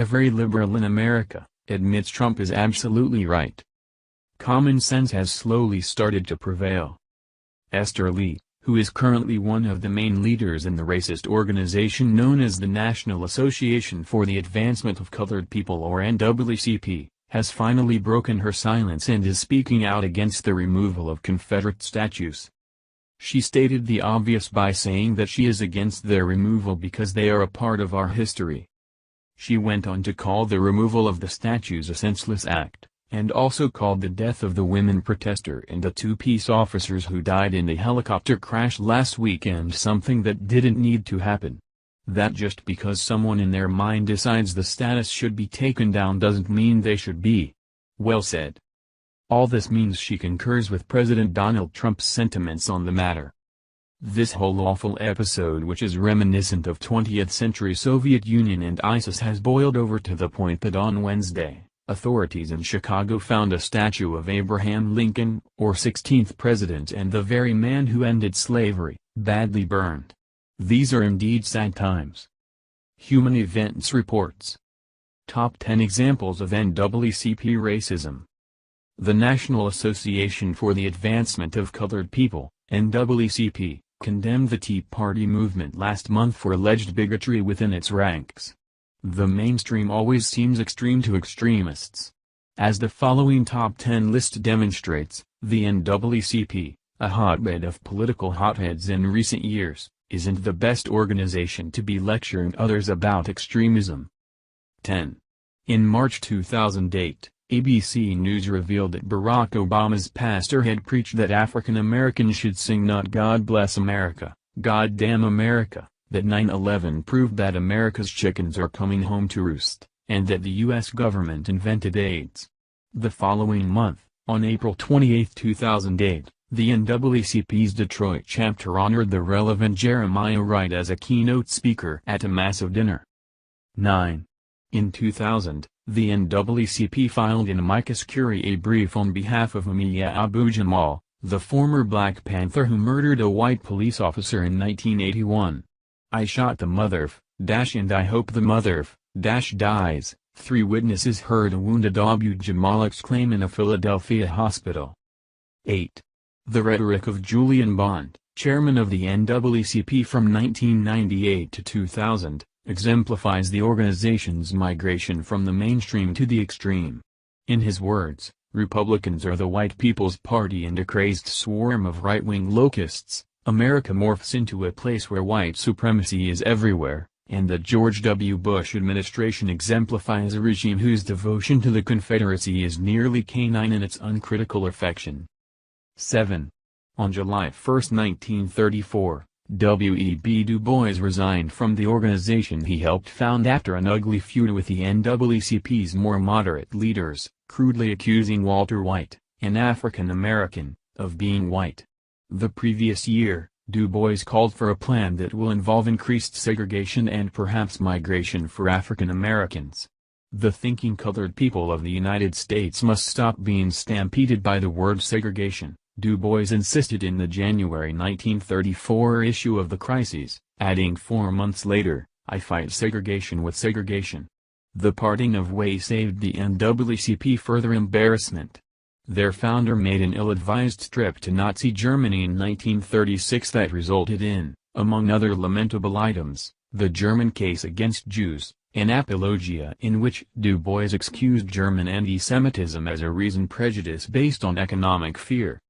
very liberal in America, admits Trump is absolutely right. Common sense has slowly started to prevail. Esther Lee, who is currently one of the main leaders in the racist organization known as the National Association for the Advancement of Colored People or NAACP, has finally broken her silence and is speaking out against the removal of Confederate statues. She stated the obvious by saying that she is against their removal because they are a part of our history. She went on to call the removal of the statues a senseless act, and also called the death of the women protester and the two peace officers who died in a helicopter crash last weekend something that didn't need to happen. That just because someone in their mind decides the status should be taken down doesn't mean they should be. Well said. All this means she concurs with President Donald Trump's sentiments on the matter. This whole awful episode, which is reminiscent of 20th century Soviet Union and ISIS, has boiled over to the point that on Wednesday, authorities in Chicago found a statue of Abraham Lincoln, or 16th president and the very man who ended slavery, badly burned. These are indeed sad times. Human Events reports. Top 10 examples of NAACP racism. The National Association for the Advancement of Colored People, NAACP, condemned the Tea Party movement last month for alleged bigotry within its ranks. The mainstream always seems extreme to extremists. As the following top 10 list demonstrates, the NAACP, a hotbed of political hotheads in recent years, isn't the best organization to be lecturing others about extremism. 10. In March 2008, ABC News revealed that Barack Obama's pastor had preached that African Americans should sing not "God Bless America, God Damn America," that 9/11 proved that America's chickens are coming home to roost, and that the U.S. government invented AIDS. The following month, on April 28, 2008, the NAACP's Detroit chapter honored the relevant Jeremiah Wright as a keynote speaker at a massive dinner. 9. In 2000, the NAACP filed in amicus curiae a brief on behalf of Amiya Abu-Jamal, the former Black Panther who murdered a white police officer in 1981. "I shot the mother and I hope the mother dies," 3 witnesses heard a wounded Abu-Jamal exclaim in a Philadelphia hospital. 8. The rhetoric of Julian Bond, chairman of the NAACP from 1998 to 2000, exemplifies the organization's migration from the mainstream to the extreme. In his words, "Republicans are the white people's party and a crazed swarm of right-wing locusts. America morphs into a place where white supremacy is everywhere, and the George W. Bush administration exemplifies a regime whose devotion to the Confederacy is nearly canine in its uncritical affection." 7. On July 1, 1934, W.E.B. Du Bois resigned from the organization he helped found after an ugly feud with the NAACP's more moderate leaders, crudely accusing Walter White, an African American, of being white. The previous year, Du Bois called for a plan that will involve increased segregation and perhaps migration for African Americans. The thinking colored people of the United States must stop being stampeded by the word segregation, Du Bois insisted in the January 1934 issue of the Crises, adding 4 months later, "I fight segregation with segregation." The parting of ways saved the NAACP further embarrassment. Their founder made an ill-advised trip to Nazi Germany in 1936 that resulted in, among other lamentable items, the German case against Jews, an apologia in which Du Bois excused German anti-Semitism as a reason prejudice based on economic fear.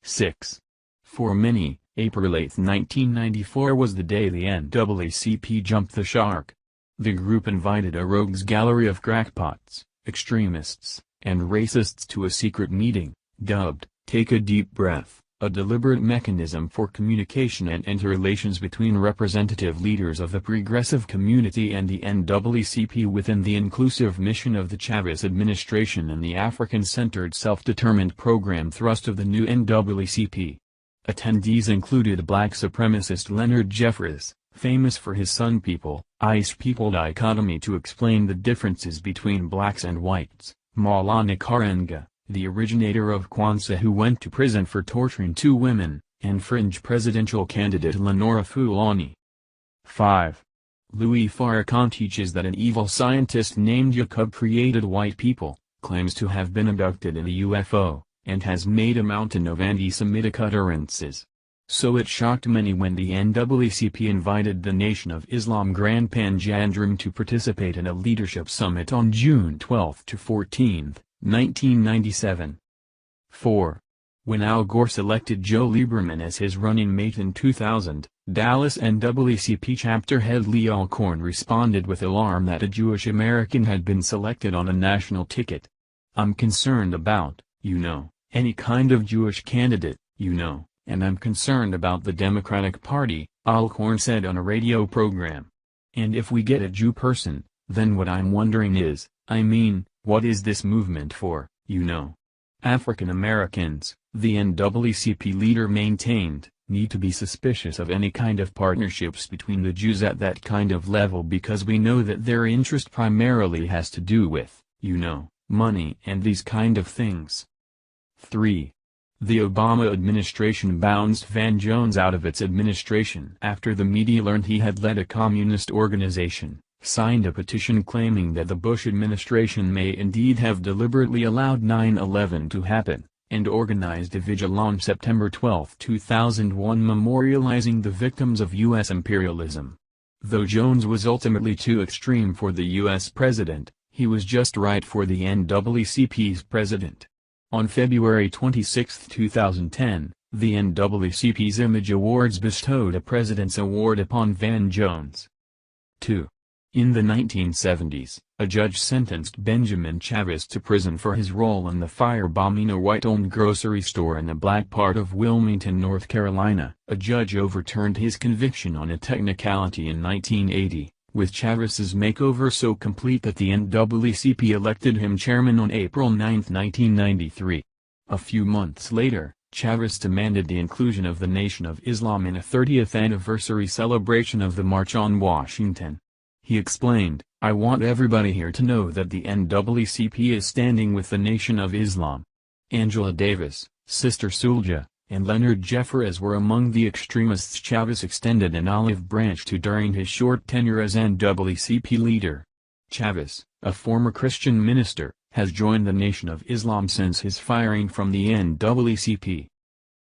6. For many, April 8, 1994 was the day the NAACP jumped the shark. The group invited a rogues gallery of crackpots, extremists, and racists to a secret meeting, dubbed, "Take a Deep Breath," a deliberate mechanism for communication and interrelations between representative leaders of the progressive community and the NAACP within the inclusive mission of the Chavez administration and the African-centered self-determined program thrust of the new NAACP. Attendees included black supremacist Leonard Jeffries, famous for his Sun People, Ice People dichotomy to explain the differences between blacks and whites, Maulana Karenga, the originator of Kwanzaa who went to prison for torturing 2 women, and fringe presidential candidate Lenora Fulani. 5. Louis Farrakhan teaches that an evil scientist named Jacob created white people, claims to have been abducted in a UFO, and has made a mountain of anti-Semitic utterances. So it shocked many when the NAACP invited the Nation of Islam Grand Panjandrum to participate in a leadership summit on June 12 to 14, 1997. 4. When Al Gore selected Joe Lieberman as his running mate in 2000, Dallas NAACP chapter head Lee Alcorn responded with alarm that a Jewish American had been selected on a national ticket. "I'm concerned about, any kind of Jewish candidate, and I'm concerned about the Democratic Party," Alcorn said on a radio program. "And if we get a Jew person, then what I'm wondering is, what is this movement for, African Americans," the NAACP leader maintained, "need to be suspicious of any kind of partnerships between the Jews at that kind of level because we know that their interest primarily has to do with, money and these kind of things." 3. The Obama administration bounced Van Jones out of its administration after the media learned he had led a communist organization, signed a petition claiming that the Bush administration may indeed have deliberately allowed 9/11 to happen, and organized a vigil on September 12, 2001 memorializing the victims of U.S. imperialism. Though Jones was ultimately too extreme for the U.S. president, he was just right for the NAACP's president. On February 26, 2010, the NAACP's Image Awards bestowed a President's Award upon Van Jones. 2. In the 1970s, a judge sentenced Benjamin Chavis to prison for his role in the firebombing a white-owned grocery store in the black part of Wilmington, North Carolina. A judge overturned his conviction on a technicality in 1980, with Chavis's makeover so complete that the NAACP elected him chairman on April 9, 1993. A few months later, Chavis demanded the inclusion of the Nation of Islam in a 30th anniversary celebration of the March on Washington. He explained, "I want everybody here to know that the NAACP is standing with the Nation of Islam." Angela Davis, Sister Sulja, and Leonard Jeffress were among the extremists Chavis extended an olive branch to during his short tenure as NAACP leader. Chavis, a former Christian minister, has joined the Nation of Islam since his firing from the NAACP.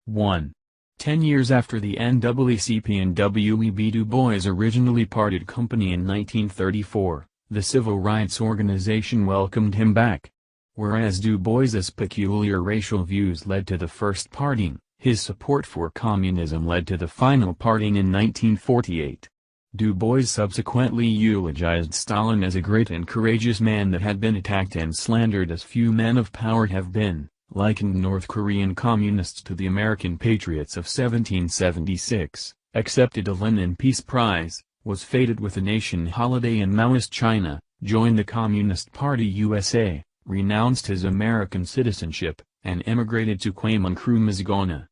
1. 10 years after the NAACP and W.E.B. Du Bois originally parted company in 1934, the civil rights organization welcomed him back. Whereas Du Bois's peculiar racial views led to the first parting, his support for communism led to the final parting in 1948. Du Bois subsequently eulogized Stalin as a great and courageous man that had been attacked and slandered as few men of power have been, likened North Korean communists to the American patriots of 1776, accepted a Lenin Peace Prize, was feted with a nation holiday in Maoist China, joined the Communist Party USA, renounced his American citizenship, and emigrated to Kwajalein.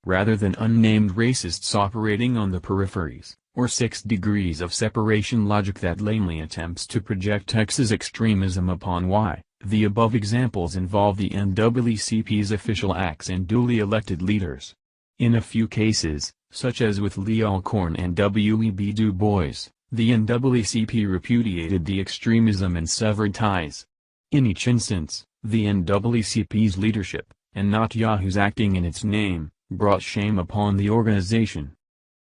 Rather than unnamed racists operating on the peripheries, or 6 degrees of separation logic that lamely attempts to project Texas extremism upon Y, the above examples involve the NAACP's official acts and duly elected leaders. In a few cases, such as with Lee Alcorn and W.E.B. Du Bois, the NAACP repudiated the extremism and severed ties. In each instance, the NAACP's leadership, and not Yahoo's acting in its name, brought shame upon the organization.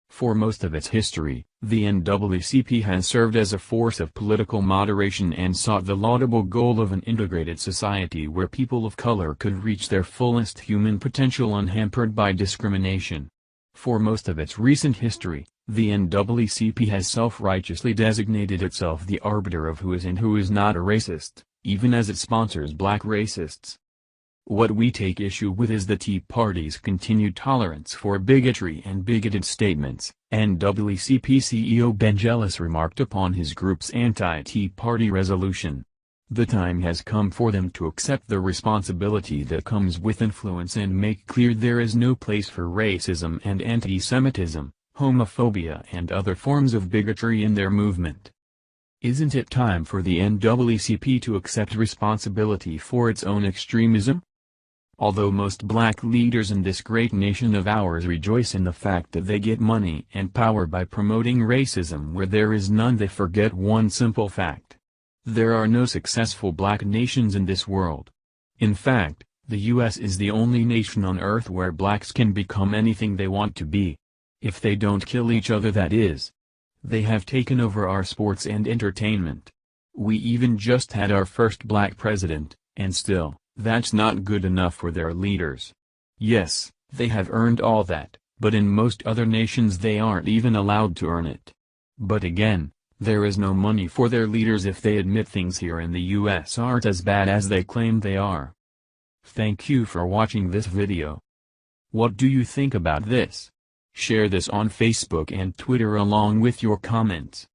For most of its history, the NAACP has served as a force of political moderation and sought the laudable goal of an integrated society where people of color could reach their fullest human potential unhampered by discrimination. For most of its recent history, the NAACP has self-righteously designated itself the arbiter of who is and who is not a racist, even as it sponsors black racists. What we take issue with is the Tea Party's continued tolerance for bigotry and bigoted statements, NAACP CEO Ben Jealous remarked upon his group's anti-Tea Party resolution. The time has come for them to accept the responsibility that comes with influence and make clear there is no place for racism and anti-Semitism, homophobia and other forms of bigotry in their movement. Isn't it time for the NAACP to accept responsibility for its own extremism? Although most black leaders in this great nation of ours rejoice in the fact that they get money and power by promoting racism where there is none, they forget one simple fact. There are no successful black nations in this world. In fact, the U.S. is the only nation on earth where blacks can become anything they want to be. If they don't kill each other, that is. They have taken over our sports and entertainment. We even just had our first black president, and still, that's not good enough for their leaders. Yes, they have earned all that, but in most other nations they aren't even allowed to earn it. But again, there is no money for their leaders if they admit things here in the US aren't as bad as they claim they are. Thank you for watching this video. What do you think about this? Share this on Facebook and Twitter along with your comments.